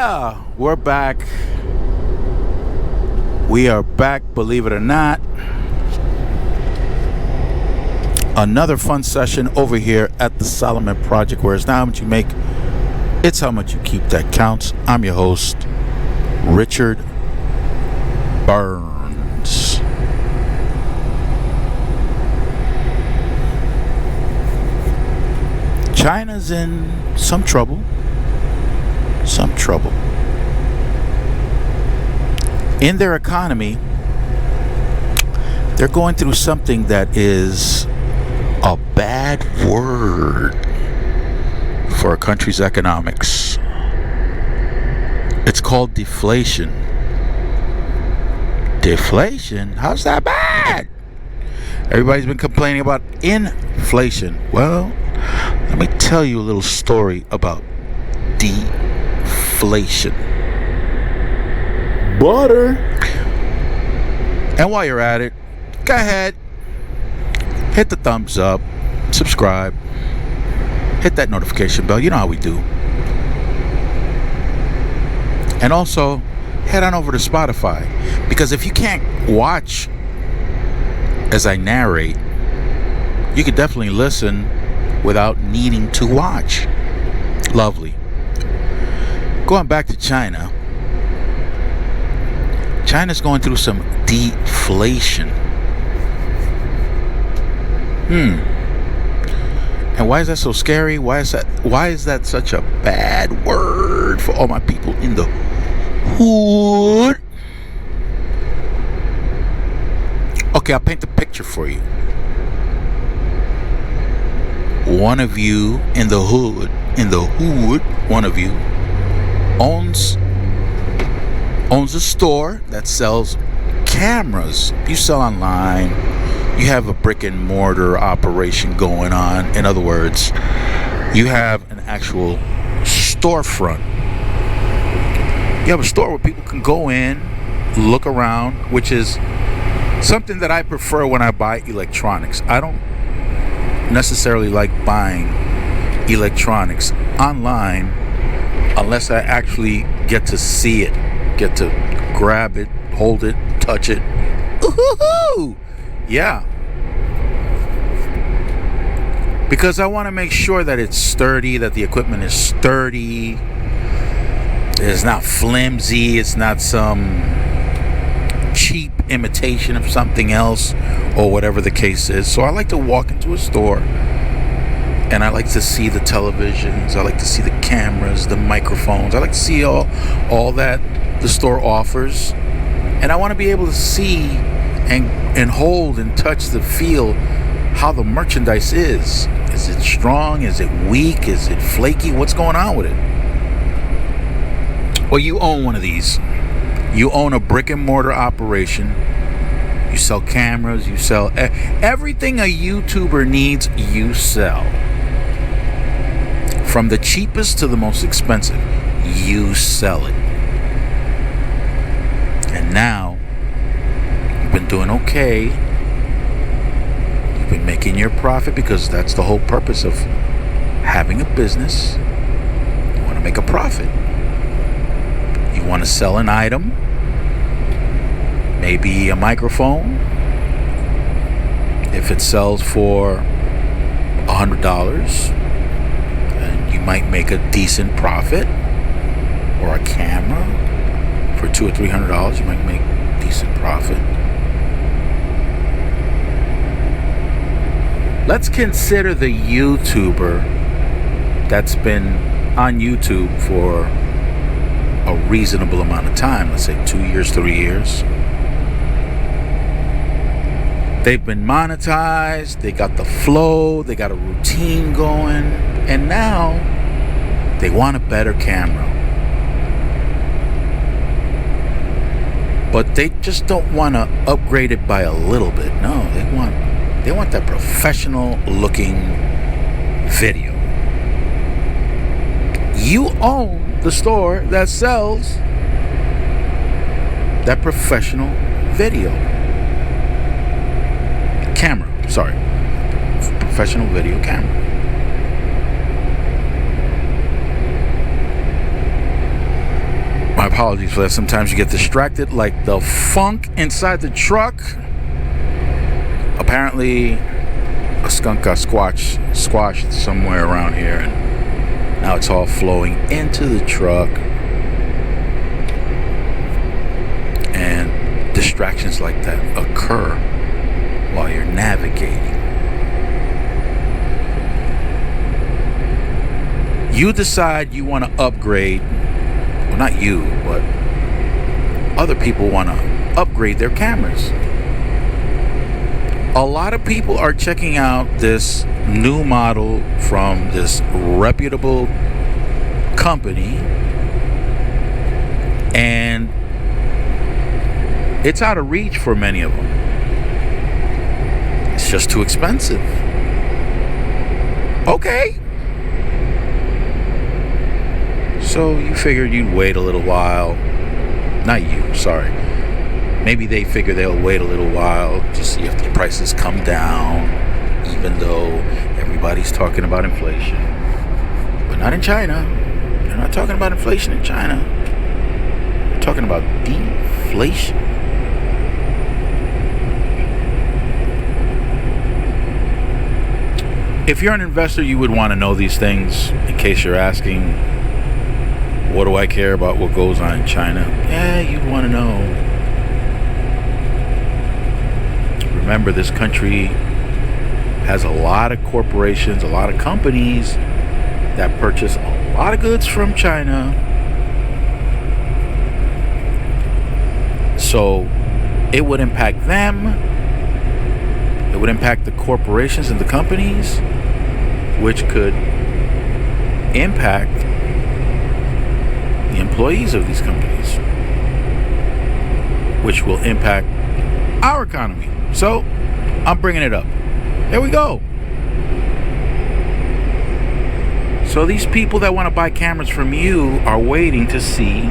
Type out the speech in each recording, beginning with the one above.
Yeah, we're back. We are back, believe it or not. Another fun session over here at the Solomon Project, where it's not how much you make, it's how much you keep that counts. I'm your host, Richard Burns. China's in some trouble. In their economy, they're going through something that is a bad word for a country's economics. It's called deflation. Deflation? How's that bad? Everybody's been complaining about inflation. Well, let me tell you a little story about deflation. Butter. And while you're at it, go ahead, hit the thumbs up, subscribe, hit that notification bell. You know how we do. And also, head on over to Spotify, because if you can't watch as I narrate, you could definitely listen without needing to watch. Lovely. Going back to China. China's going through some deflation. And why is that so scary? Why is that such a bad word for all my people in the hood? Okay, I'll paint the picture for you. One of you in the hood, one of you owns a store that sells cameras. You sell online. You have a brick and mortar operation going on. In other words, you have an actual storefront. You have a store where people can go in, look around, which is something that I prefer when I buy electronics. I don't necessarily like buying electronics online unless I actually get to see it, get to grab it, hold it, touch it. Ooh-hoo-hoo! Yeah. Because I want to make sure that it's sturdy, that the equipment is sturdy, it's not flimsy, it's not some cheap imitation of something else, or whatever the case is. So I like to walk into a store and I like to see the televisions, I like to see the cameras, the microphones, I like to see all that the store offers, and I want to be able to see and hold and touch the feel how the merchandise is. Is it strong? Is it weak? Is it flaky? What's going on with it? Well, you own one of these. You own a brick and mortar operation. You sell cameras. You sell everything a YouTuber needs. You sell. From the cheapest to the most expensive, you sell it. And now, you've been doing okay. You've been making your profit, because that's the whole purpose of having a business. You want to make a profit. You want to sell an item, maybe a microphone. If it sells for $100, and you might make a decent profit. Or a camera for $200 or $300, you might make decent profit. Let's consider the YouTuber that's been on YouTube for a reasonable amount of time. Let's say 2 years, 3 years. They've been monetized, they got the flow, they got a routine going, and now they want a better camera. But they just don't want to upgrade it by a little bit. No, they want that professional looking video. You own the store that sells that professional video. Camera, sorry. Professional video camera. Apologies for that. Sometimes you get distracted, like the funk inside the truck. Apparently, a skunk got squashed somewhere around here, and now it's all flowing into the truck. And distractions like that occur while you're navigating. You decide you want to upgrade. Well, not you, but other people want to upgrade their cameras. A lot of people are checking out this new model from this reputable company, and it's out of reach for many of them. It's just too expensive. Okay. So you figured you'd wait a little while. Not you, sorry. Maybe they figure they'll wait a little while to see if the prices come down, even though everybody's talking about inflation. But not in China. They're not talking about inflation in China. They're talking about deflation. If you're an investor, you would want to know these things in case you're asking, what do I care about what goes on in China? Yeah, you'd want to know. Remember, this country has a lot of corporations, a lot of companies that purchase a lot of goods from China. So it would impact them. It would impact the corporations and the companies, which could impact the employees of these companies, which will impact our economy. So I'm bringing it up. There we go. So these people that want to buy cameras from you are waiting to see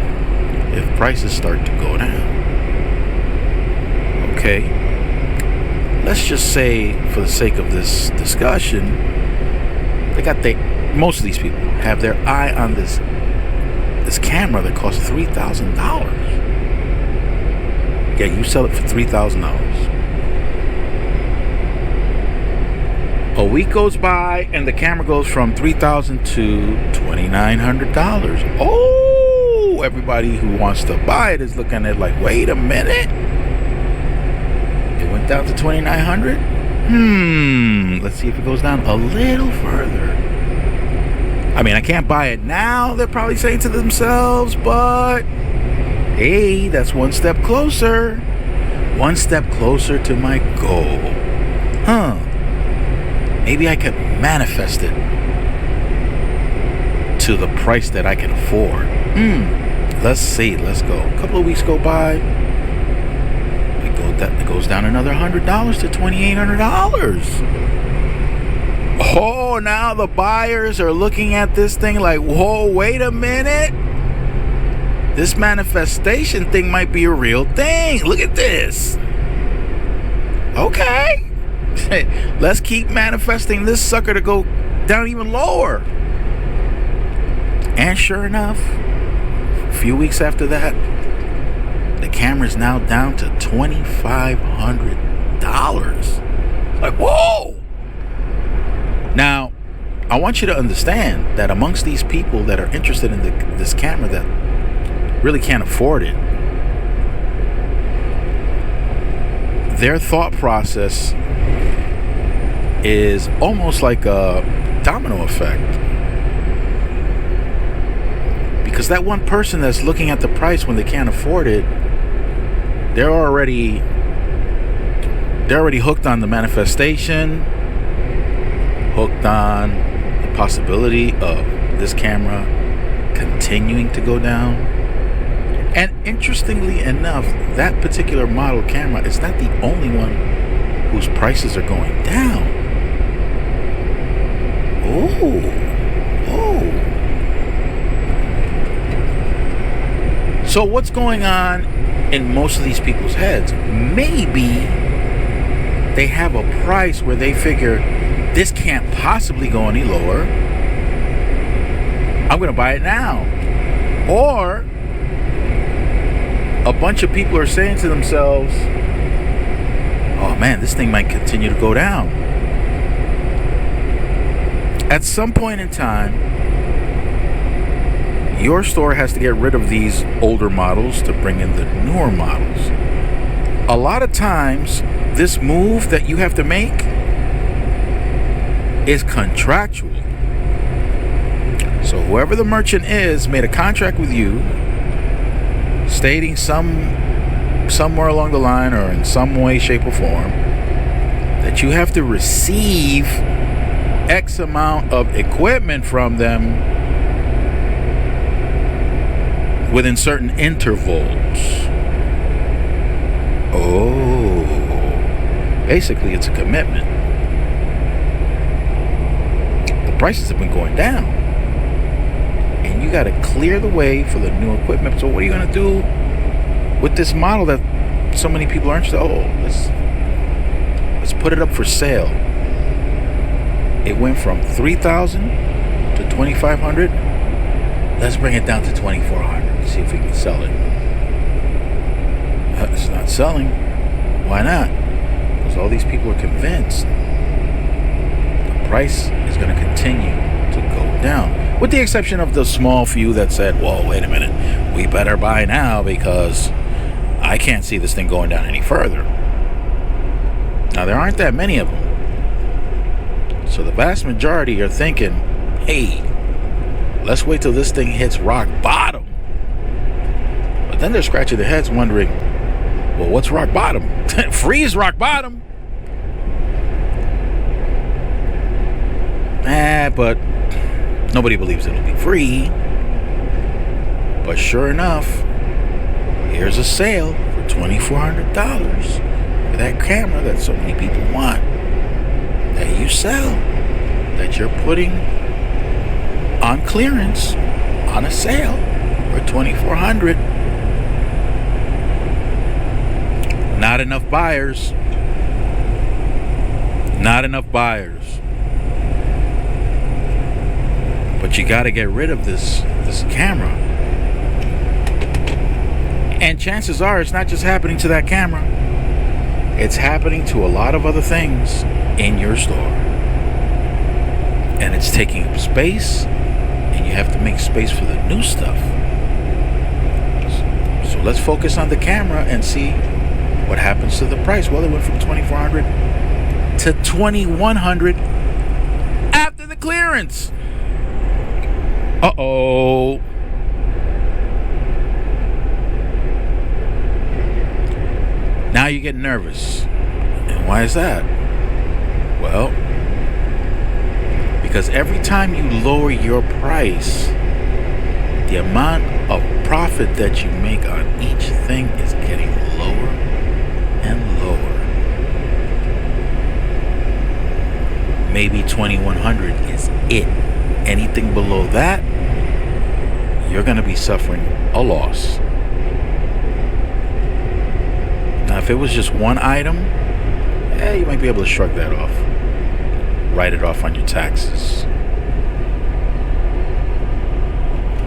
if prices start to go down. Okay. Let's just say, for the sake of this discussion, most of these people have their eye on this camera that costs $3,000. Yeah, you sell it for $3,000. A week goes by and the camera goes from $3,000 to $2,900. Oh, everybody who wants to buy it is looking at it like, wait a minute. It went down to $2,900. Let's see if it goes down a little further. I mean, I can't buy it now, they're probably saying to themselves, but hey, that's one step closer. One step closer to my goal. Maybe I could manifest it to the price that I can afford. Let's see, let's go. A couple of weeks go by. It goes down another $100 to $2,800. Oh, now the buyers are looking at this thing like, whoa, wait a minute. This manifestation thing might be a real thing. Look at this. Okay. Let's keep manifesting this sucker to go down even lower. And sure enough, a few weeks after that, the camera's now down to $2,500. Like, whoa! Now, I want you to understand that amongst these people that are interested in this camera that really can't afford it, their thought process is almost like a domino effect. Because that one person that's looking at the price when they can't afford it, they're already hooked on the manifestation, hooked on the possibility of this camera continuing to go down. And interestingly enough, that particular model camera is not the only one whose prices are going down. Oh. So what's going on in most of these people's heads? Maybe they have a price where they figure this can't possibly go any lower. I'm going to buy it now. Or a bunch of people are saying to themselves, oh man, this thing might continue to go down. At some point in time, your store has to get rid of these older models to bring in the newer models. A lot of times, this move that you have to make is contractual. So whoever the merchant is made a contract with you stating somewhere along the line or in some way, shape, or form that you have to receive X amount of equipment from them within certain intervals. Oh, basically it's a commitment. The prices have been going down, and you got to clear the way for the new equipment. So what are you going to do with this model that so many people are interested? Oh, let's put it up for sale. It went from 3,000 to 2,500. Let's bring it down to 2,400. See if we can sell it. It's not selling. Why not? Because all these people are convinced the price is going to continue to go down. With the exception of the small few that said, whoa, wait a minute, we better buy now because I can't see this thing going down any further. Now, there aren't that many of them. So the vast majority are thinking, hey, let's wait till this thing hits rock bottom. But then they're scratching their heads wondering, well, what's rock bottom? Freeze rock bottom. But nobody believes it'll be free. But sure enough, here's a sale for $2,400 for that camera that so many people want, that you sell, that you're putting on clearance on a sale for $2,400. Not enough buyers. Not enough buyers. But you got to get rid of this camera. And chances are it's not just happening to that camera. It's happening to a lot of other things in your store. And it's taking up space, and you have to make space for the new stuff. So let's focus on the camera and see what happens to the price. Well, it went from $2,400 to $2,100 after the clearance. Uh-oh. Now you get nervous. And why is that? Well, because every time you lower your price, the amount of profit that you make on each thing is getting lower and lower. Maybe $2,100 is it. Anything below that, you're going to be suffering a loss. Now, if it was just one item, you might be able to shrug that off. Write it off on your taxes.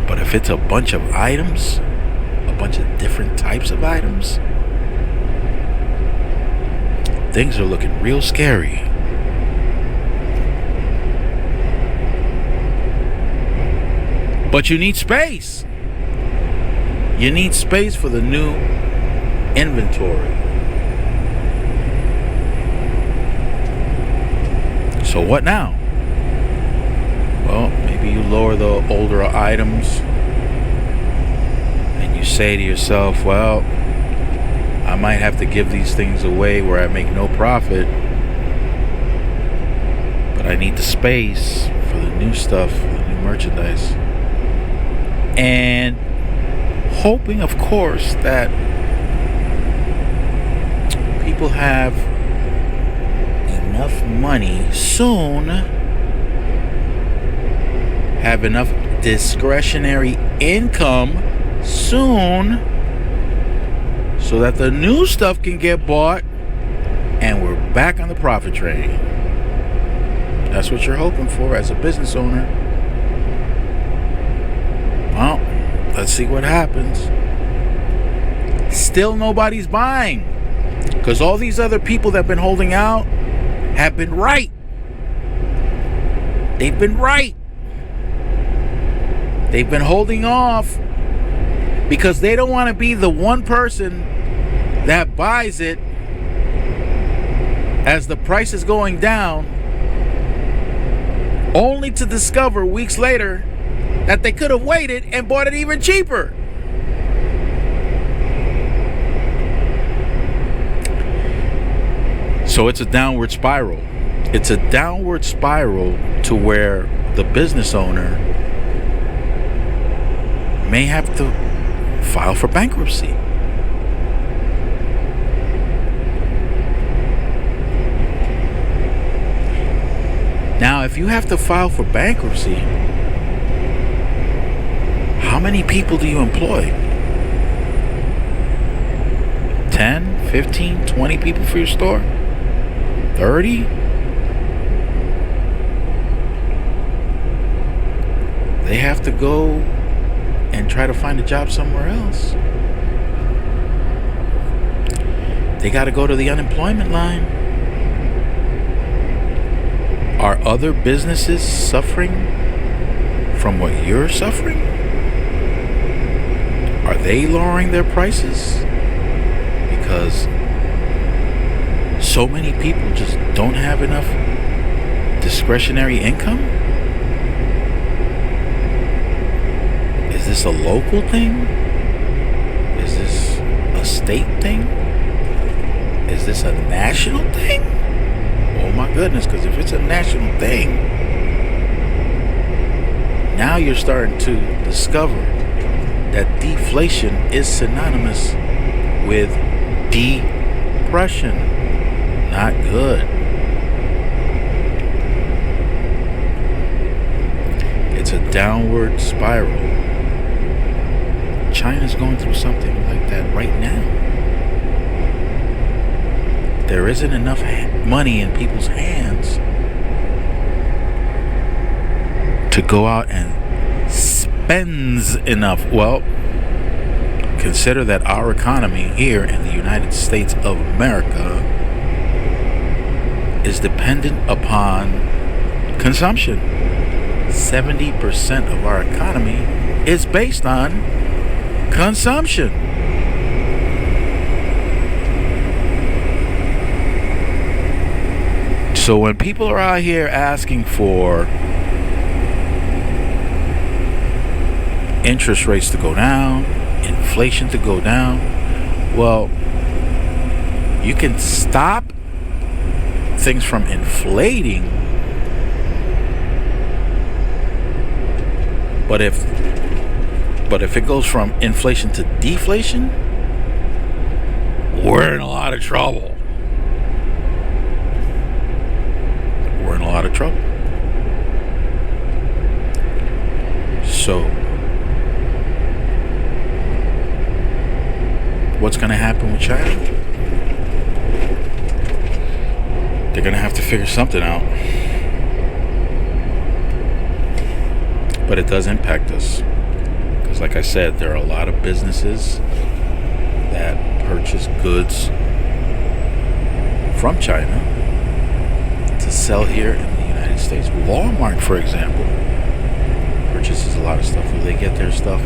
But if it's a bunch of items, a bunch of different types of items, things are looking real scary. But you need space. You need space for the new inventory. So what now? Well, maybe you lower the older items and you say to yourself, well, I might have to give these things away where I make no profit, but I need the space for the new stuff, for the new merchandise. And hoping, of course, that people have enough money soon, have enough discretionary income soon, so that the new stuff can get bought and we're back on the profit train. That's what you're hoping for as a business owner. Well, let's see what happens. still nobody's buying. Because all these other people that have been holding out have been right. They've been right. They've been holding off because they don't want to be the one person that buys it as the price is going down, only to discover weeks later that they could have waited and bought it even cheaper. So it's a downward spiral. It's a downward spiral to where the business owner may have to file for bankruptcy. Now, if you have to file for bankruptcy, how many people do you employ? 10, 15, 20 people for your store? 30? They have to go and try to find a job somewhere else. They got to go to the unemployment line. Are other businesses suffering from what you're suffering? Are they lowering their prices? Because so many people just don't have enough discretionary income? Is this a local thing? Is this a state thing? Is this a national thing? Oh my goodness, because if it's a national thing, now you're starting to discover that deflation is synonymous with depression. Not good. It's a downward spiral. China's going through something like that right now. There isn't enough money in people's hands to go out and spend enough. Well, consider that our economy here in the United States of America is dependent upon consumption. 70% of our economy is based on consumption. So when people are out here asking for interest rates to go down, inflation to go down, well, you can stop things from inflating, but if it goes from inflation to deflation, we're in a lot of trouble. We're in a lot of trouble. So what's going to happen with China? They're going to have to figure something out. But it does impact us. Because like I said, there are a lot of businesses that purchase goods from China to sell here in the United States. Walmart, for example, purchases a lot of stuff. Will they get their stuff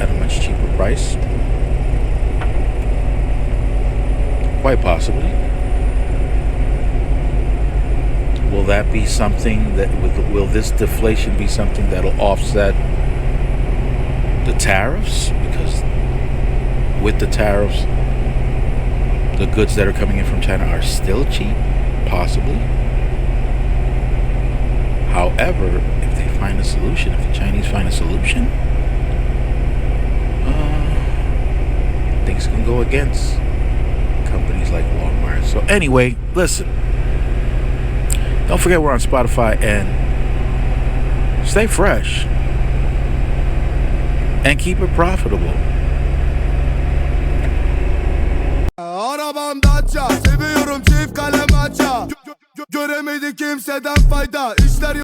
at a much cheaper price? Quite possibly. Will that be something that will this deflation be something that'll offset the tariffs? Because with the tariffs, the goods that are coming in from China are still cheap, possibly. However, if they find a solution, if the Chinese find a solution, things can go against companies like Walmart. So anyway, listen. Don't forget we're on Spotify, and stay fresh and keep it profitable. Arabam Dacia, seviyorum çift kalem aça. Göremedi kimseden fayda. İşler